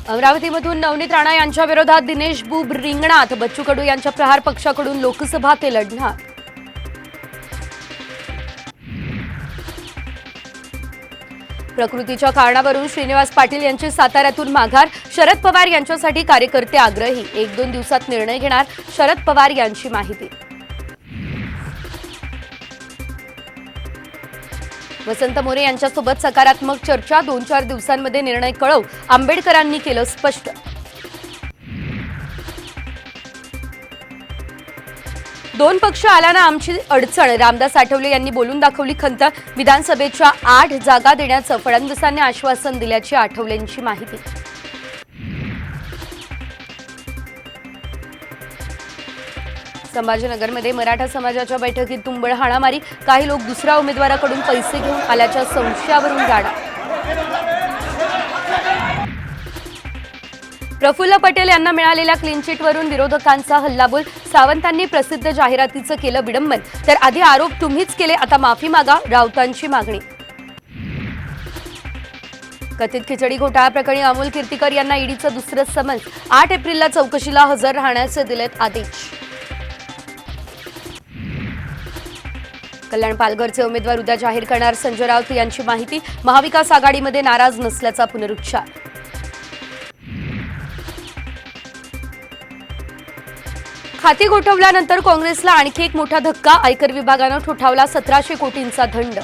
अमरावतीमधून नवनीत राणा यांच्या विरोधात दिनेश बुब रिंगणात। बच्चू कडू यांच्या प्रहार पक्षाकडून लोकसभा ते लढणार। प्रकृतीच्या कारणावरून श्रीनिवास पाटील यांची साताऱ्यातून माघार। शरद पवार यांच्यासाठी कार्यकर्ते आग्रही। 1-2 दिवसात निर्णय घेणार, शरद पवार यांची माहिती। वसंत मोरे यांच्यासोबत सकारात्मक चर्चा। 2-4 दिवसांमध्ये निर्णय कळवू, आंबेडकरांनी केलं स्पष्ट। दोन पक्ष आल्यानं आमची अडचण, रामदास आठवले यांनी बोलून दाखवली खंत। विधानसभेच्या 8 जागा देण्याचं फडणवीसांनी आश्वासन दिल्याची आठवलेंची माहिती। संभाजीनगरमध्ये मराठा समाजाच्या बैठकीत तुंबळ हाणामारी। काही लोक दुसऱ्या उमेदवाराकडून पैसे घेऊन आल्याच्या संशयावरून गाडा। प्रफुल्ल पटेल यांना मिळालेल्या क्लीन चिटवरून विरोधकांचा हल्लाबोल। सावंतांनी प्रसिद्ध जाहिरातीचं केलं विडंबन, तर आधी आरोप तुम्हीच केले, आता माफी मागा, राऊतांची मागणी। कथित खिचडी घोटाळा प्रकरणी अमोल कीर्तीकर यांना ईडीचं दुसरं समन्स। 8 एप्रिलला चौकशीला हजर राहण्याचे दिलेत आदेश। कल्याण पालघरचे उमेदवार उद्या जाहीर करणार, संजय राऊत यांची माहिती। महाविकास आघाडीमध्ये नाराज नसल्याचा पुनरुच्चार। खाती गोठवल्यानंतर काँग्रेसला आणखी एक मोठा धक्का। आयकर विभागानं ठोठावला 1700 कोटींचा दंड।